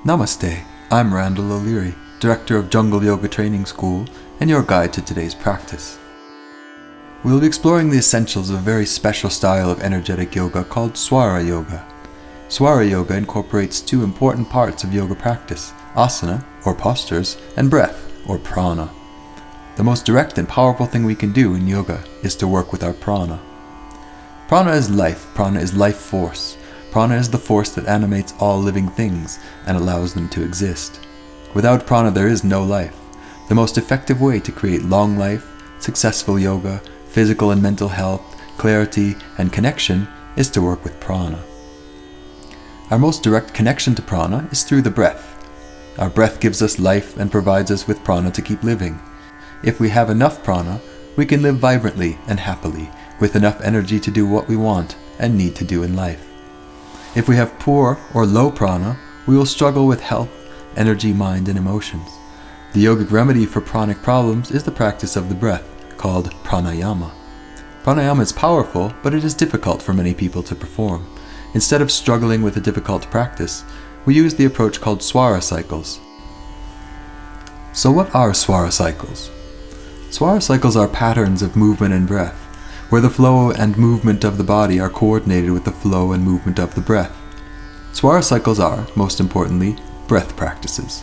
Namaste, I'm Randall O'Leary, Director of Jungle Yoga Training School and your guide to today's practice. We'll be exploring the essentials of a very special style of energetic yoga called Swara Yoga. Swara Yoga incorporates two important parts of yoga practice, asana, or postures, and breath, or prana. The most direct and powerful thing we can do in yoga is to work with our prana. Prana is life, prana is life force. Prana is the force that animates all living things and allows them to exist. Without prana there is no life. The most effective way to create long life, successful yoga, physical and mental health, clarity, and connection is to work with prana. Our most direct connection to prana is through the breath. Our breath gives us life and provides us with prana to keep living. If we have enough prana, we can live vibrantly and happily, with enough energy to do what we want and need to do in life. If we have poor or low prana, we will struggle with health, energy, mind, and emotions. The yogic remedy for pranic problems is the practice of the breath, called pranayama. Pranayama is powerful, but it is difficult for many people to perform. Instead of struggling with a difficult practice, we use the approach called Swara cycles. So what are Swara cycles? Swara cycles are patterns of movement and breath, where the flow and movement of the body are coordinated with the flow and movement of the breath. Swara cycles are, most importantly, breath practices.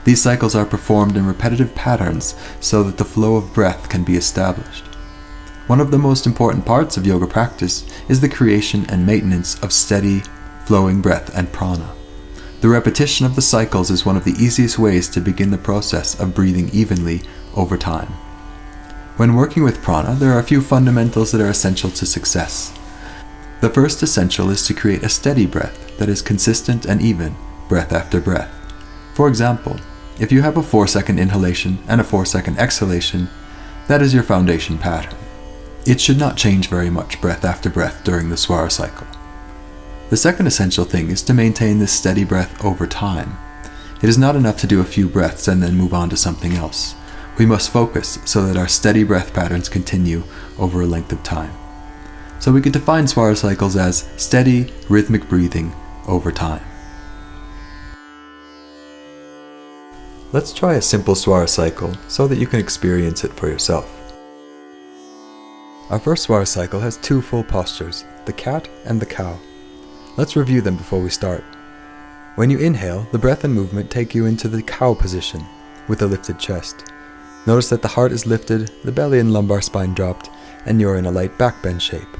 These cycles are performed in repetitive patterns so that the flow of breath can be established. One of the most important parts of yoga practice is the creation and maintenance of steady, flowing breath and prana. The repetition of the cycles is one of the easiest ways to begin the process of breathing evenly over time. When working with prana, there are a few fundamentals that are essential to success. The first essential is to create a steady breath that is consistent and even, breath after breath. For example, if you have a 4-second inhalation and a 4-second exhalation, that is your foundation pattern. It should not change very much breath after breath during the Swara cycle. The second essential thing is to maintain this steady breath over time. It is not enough to do a few breaths and then move on to something else. We must focus so that our steady breath patterns continue over a length of time. So we can define Swara cycles as steady, rhythmic breathing over time. Let's try a simple Swara cycle so that you can experience it for yourself. Our first Swara cycle has two full postures, the cat and the cow. Let's review them before we start. When you inhale, the breath and movement take you into the cow position with a lifted chest. Notice that the heart is lifted, the belly and lumbar spine dropped, and you're in a light back bend shape.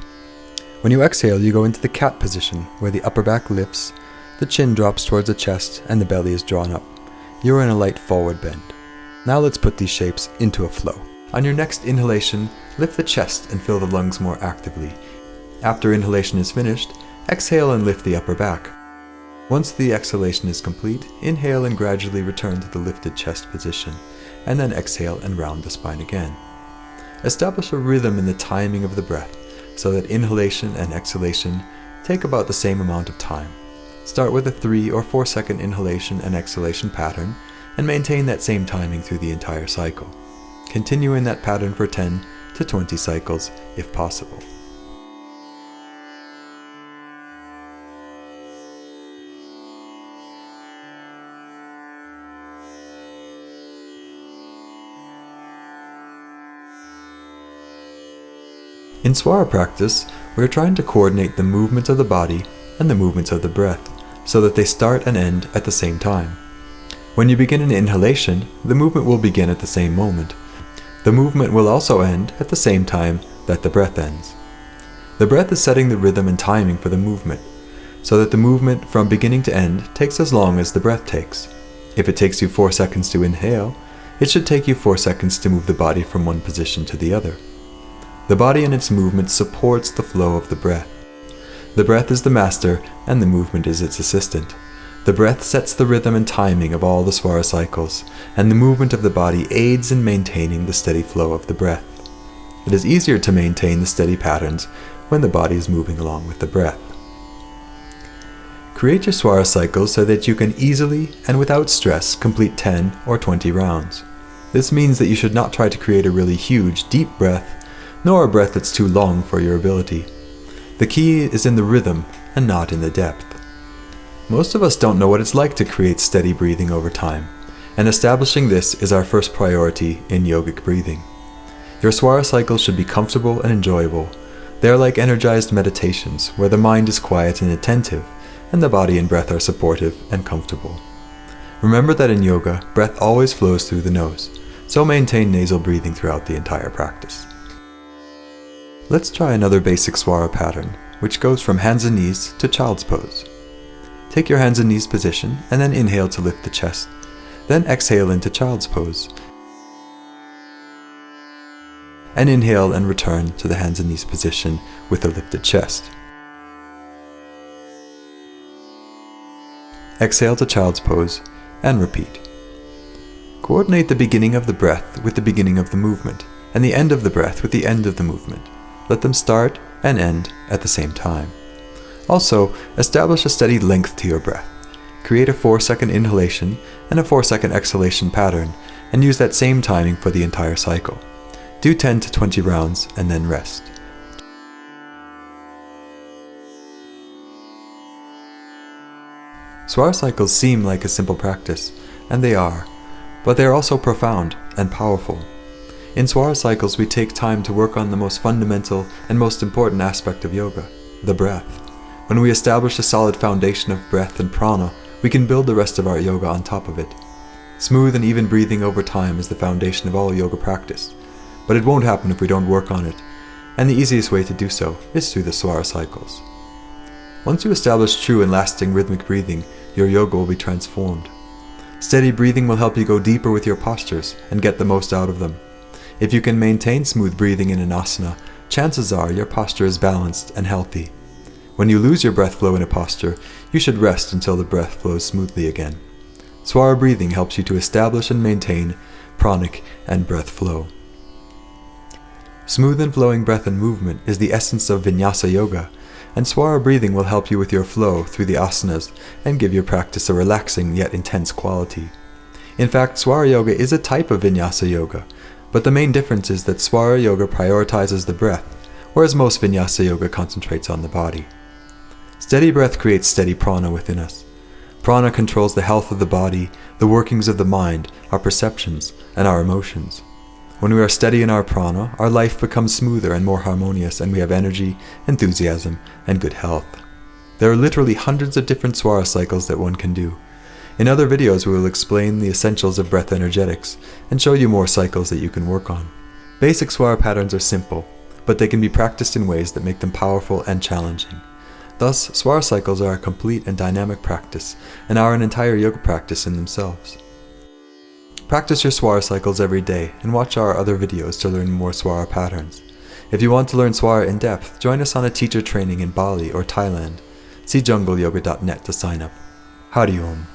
When you exhale, you go into the cat position, where the upper back lifts, the chin drops towards the chest, and the belly is drawn up. You're in a light forward bend. Now let's put these shapes into a flow. On your next inhalation, lift the chest and fill the lungs more actively. After inhalation is finished, exhale and lift the upper back. Once the exhalation is complete, inhale and gradually return to the lifted chest position, and then exhale and round the spine again. Establish a rhythm in the timing of the breath so that inhalation and exhalation take about the same amount of time. Start with a 3 or 4 second inhalation and exhalation pattern and maintain that same timing through the entire cycle. Continue in that pattern for 10 to 20 cycles if possible. In Swara practice, we are trying to coordinate the movements of the body and the movements of the breath, so that they start and end at the same time. When you begin an inhalation, the movement will begin at the same moment. The movement will also end at the same time that the breath ends. The breath is setting the rhythm and timing for the movement, so that the movement from beginning to end takes as long as the breath takes. If it takes you 4 seconds to inhale, it should take you 4 seconds to move the body from one position to the other. The body and its movement supports the flow of the breath. The breath is the master and the movement is its assistant. The breath sets the rhythm and timing of all the Swara cycles, and the movement of the body aids in maintaining the steady flow of the breath. It is easier to maintain the steady patterns when the body is moving along with the breath. Create your Swara cycles so that you can easily and without stress complete 10 or 20 rounds. This means that you should not try to create a really huge, deep breath, nor a breath that's too long for your ability. The key is in the rhythm and not in the depth. Most of us don't know what it's like to create steady breathing over time, and establishing this is our first priority in yogic breathing. Your Swara cycles should be comfortable and enjoyable. They are like energized meditations, where the mind is quiet and attentive, and the body and breath are supportive and comfortable. Remember that in yoga, breath always flows through the nose, so maintain nasal breathing throughout the entire practice. Let's try another basic Swara pattern, which goes from hands and knees to child's pose. Take your hands and knees position, and then inhale to lift the chest. Then exhale into child's pose. And inhale and return to the hands and knees position with a lifted chest. Exhale to child's pose, and repeat. Coordinate the beginning of the breath with the beginning of the movement, and the end of the breath with the end of the movement. Let them start and end at the same time. Also, establish a steady length to your breath. Create a 4-second inhalation and a 4-second exhalation pattern, and use that same timing for the entire cycle. Do 10 to 20 rounds and then rest. Swara cycles seem like a simple practice, and they are, but they are also profound and powerful. In Swara cycles, we take time to work on the most fundamental and most important aspect of yoga, the breath. When we establish a solid foundation of breath and prana, we can build the rest of our yoga on top of it. Smooth and even breathing over time is the foundation of all yoga practice, but it won't happen if we don't work on it, and the easiest way to do so is through the Swara cycles. Once you establish true and lasting rhythmic breathing, your yoga will be transformed. Steady breathing will help you go deeper with your postures and get the most out of them. If you can maintain smooth breathing in an asana, chances are your posture is balanced and healthy. When you lose your breath flow in a posture, you should rest until the breath flows smoothly again. Swara breathing helps you to establish and maintain pranic and breath flow. Smooth and flowing breath and movement is the essence of vinyasa yoga, and Swara breathing will help you with your flow through the asanas and give your practice a relaxing yet intense quality. In fact, Swara yoga is a type of vinyasa yoga, but the main difference is that Swara yoga prioritizes the breath, whereas most vinyasa yoga concentrates on the body. Steady breath creates steady prana within us. Prana controls the health of the body, the workings of the mind, our perceptions, and our emotions. When we are steady in our prana, our life becomes smoother and more harmonious, and we have energy, enthusiasm, and good health. There are literally hundreds of different Swara cycles that one can do. In other videos, we will explain the essentials of breath energetics and show you more cycles that you can work on. Basic Swara patterns are simple, but they can be practiced in ways that make them powerful and challenging. Thus, Swara cycles are a complete and dynamic practice, and are an entire yoga practice in themselves. Practice your Swara cycles every day, and watch our other videos to learn more Swara patterns. If you want to learn Swara in depth, join us on a teacher training in Bali or Thailand. See jungleyoga.net to sign up. Hari Om.